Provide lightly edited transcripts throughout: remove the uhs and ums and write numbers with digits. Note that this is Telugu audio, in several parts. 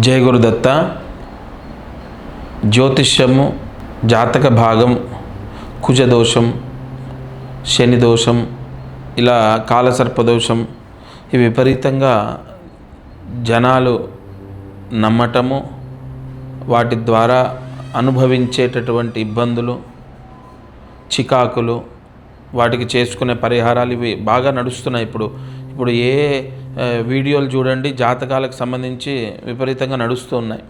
జయ గురుదత్త. జ్యోతిష్యము, జాతక భాగం, కుజదోషం, శని దోషం, ఇలా కాలసర్పదోషం, ఇవి విపరీతంగా జనాలు నమ్మటము, వాటి ద్వారా అనుభవించేటటువంటి ఇబ్బందులు, చికాకులు, వాటికి చేసుకునే పరిహారాలు ఇవి బాగా నడుస్తున్నాయి. ఇప్పుడు ఏ వీడియోలు చూడండి, జాతకాలకు సంబంధించి విపరీతంగా నడుస్తూ ఉన్నాయి.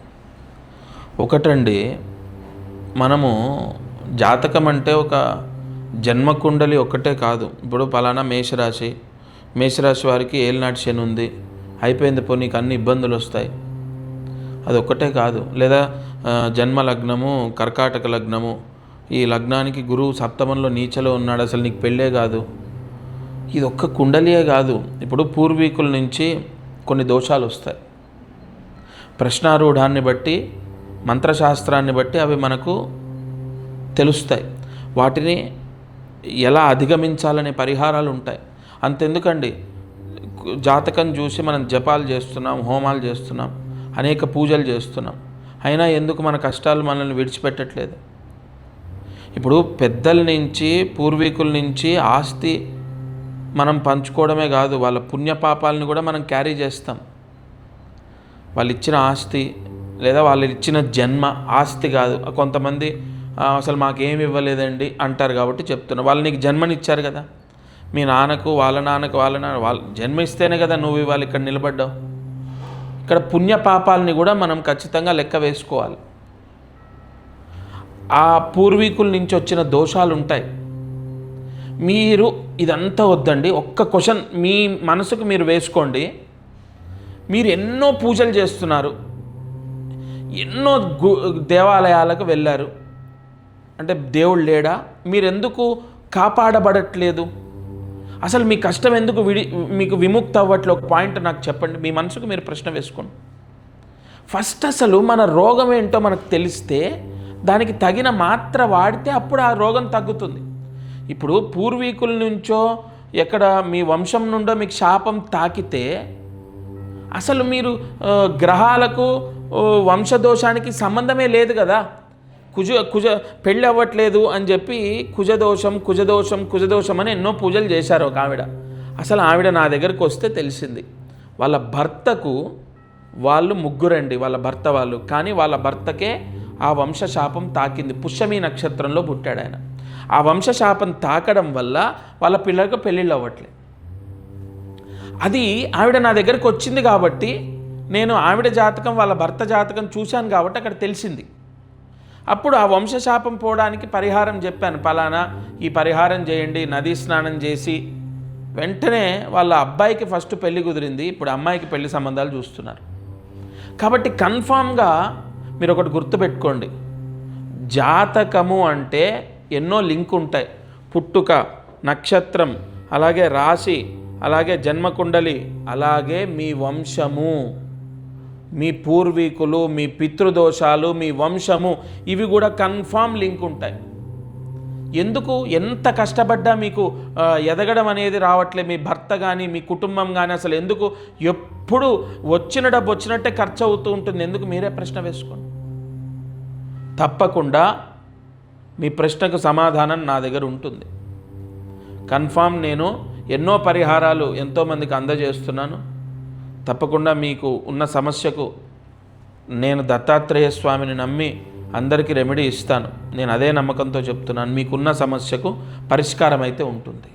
ఒకటండి, మనము జాతకం అంటే ఒక జన్మకుండలి ఒక్కటే కాదు. ఇప్పుడు పలానా మేషరాశి వారికి ఏలినాటి శని ఉంది, అయిపోయింది పో, నీకు అన్ని ఇబ్బందులు వస్తాయి, అది ఒక్కటే కాదు. లేదా జన్మ లగ్నము కర్కాటక లగ్నము, ఈ లగ్నానికి గురువు సప్తమంలో నీచలో ఉన్నాడు, అసలు నీకు పెళ్ళే కాదు. ఇది ఒక్క కుండలియే కాదు. ఇప్పుడు పూర్వీకుల నుంచి కొన్ని దోషాలు వస్తాయి. ప్రశ్నారూఢాన్ని బట్టి, మంత్రశాస్త్రాన్ని బట్టి అవి మనకు తెలుస్తాయి. వాటిని ఎలా అధిగమించాలనే పరిహారాలు ఉంటాయి. అంతెందుకండి, జాతకం చూసి మనం జపాలు చేస్తున్నాం, హోమాలు చేస్తున్నాం, అనేక పూజలు చేస్తున్నాం, అయినా ఎందుకు మన కష్టాలు మనల్ని విడిచిపెట్టట్లేదు? ఇప్పుడు పెద్దల నుంచి, పూర్వీకుల నుంచి ఆస్తి మనం పంచుకోవడమే కాదు, వాళ్ళ పుణ్యపాపాలని కూడా మనం క్యారీ చేస్తాం. వాళ్ళు ఇచ్చిన ఆస్తి లేదా వాళ్ళు ఇచ్చిన జన్మ ఆస్తి కాదు. కొంతమంది అసలు మాకేమి ఇవ్వలేదండి అంటారు కాబట్టి చెప్తున్నా. వాళ్ళు నీకు జన్మనిచ్చారు కదా, మీ నాన్నకు వాళ్ళ నాన్నకు వాళ్ళు జన్మ ఇస్తేనే కదా నువ్వు ఇవాళ ఇక్కడ నిలబడ్డావు. ఇక్కడ పుణ్యపాపాలని కూడా మనం ఖచ్చితంగా లెక్క వేసుకోవాలి. ఆ పూర్వీకుల నుంచి వచ్చిన దోషాలు ఉంటాయి. మీరు ఇదంతా వద్దండి, ఒక్క క్వశ్చన్ మీ మనసుకు మీరు వేసుకోండి. మీరు ఎన్నో పూజలు చేస్తున్నారు, ఎన్నో దేవాలయాలకు వెళ్ళారు, అంటే దేవుడు లేడా? మీరెందుకు కాపాడబడట్లేదు? అసలు మీ కష్టం ఎందుకు మీకు విముక్తి అవ్వట్లే? ఒక పాయింట్ నాకు చెప్పండి. మీ మనసుకు మీరు ప్రశ్న వేసుకోండి. ఫస్ట్ అసలు మన రోగం ఏంటో మనకు తెలిస్తే దానికి తగిన మాత్ర వాడితే అప్పుడు ఆ రోగం తగ్గుతుంది. ఇప్పుడు పూర్వీకుల నుంచో ఎక్కడ మీ వంశం నుండో మీకు శాపం తాకితే అసలు మీరు గ్రహాలకు వంశదోషానికి సంబంధమే లేదు కదా. కుజ పెళ్ళి అవ్వట్లేదు అని చెప్పి కుజదోషం అని ఎన్నో పూజలు చేశారు ఒక ఆవిడ. అసలు ఆవిడ నా దగ్గరికి వస్తే తెలిసింది, వాళ్ళ భర్తకు, వాళ్ళు ముగ్గురండి వాళ్ళ భర్త వాళ్ళు, కానీ వాళ్ళ భర్తకే ఆ వంశశాపం తాకింది. పుష్యమి నక్షత్రంలో పుట్టాడు ఆయన. ఆ వంశశాపం తాకడం వల్ల వాళ్ళ పిల్లలకు పెళ్ళిళ్ళు అవ్వట్లేదు. అది ఆవిడ నా దగ్గరకు వచ్చింది కాబట్టి నేను ఆవిడ జాతకం, వాళ్ళ భర్త జాతకం చూశాను కాబట్టి అక్కడ తెలిసింది. అప్పుడు ఆ వంశశాపం పోవడానికి పరిహారం చెప్పాను, పలానా ఈ పరిహారం చేయండి, నదీ స్నానం చేసి. వెంటనే వాళ్ళ అబ్బాయికి ఫస్ట్ పెళ్లి కుదిరింది, ఇప్పుడు అమ్మాయికి పెళ్లి సంబంధాలు చూస్తున్నారు. కాబట్టి కన్ఫామ్గా మీరు ఒకటి గుర్తుపెట్టుకోండి, జాతకము అంటే ఎన్నో లింక్ ఉంటాయి. పుట్టుక, నక్షత్రం, అలాగే రాశి, అలాగే జన్మకుండలి, అలాగే మీ వంశము, మీ పూర్వీకులు, మీ పితృదోషాలు, మీ వంశము, ఇవి కూడా కన్ఫామ్ లింక్ ఉంటాయి. ఎందుకు ఎంత కష్టపడ్డా మీకు ఎదగడం అనేది రావట్లే? మీ భర్త కానీ మీ కుటుంబం కానీ అసలు ఎందుకు ఎప్పుడు వచ్చిన డబ్బు వచ్చినట్టే ఖర్చు అవుతూ ఉంటుంది? ఎందుకు? మీరే ప్రశ్న వేసుకోండి. తప్పకుండా మీ ప్రశ్నకు సమాధానం నా దగ్గర ఉంటుంది. కన్ఫామ్ నేను ఎన్నో పరిహారాలు ఎంతోమందికి అందజేస్తున్నాను. తప్పకుండా మీకు ఉన్న సమస్యకు నేను దత్తాత్రేయ స్వామిని నమ్మి అందరికీ రెమెడీ ఇస్తాను. నేను అదే నమ్మకంతో చెప్తున్నాను, మీకున్న సమస్యకు పరిష్కారం అయితే ఉంటుంది.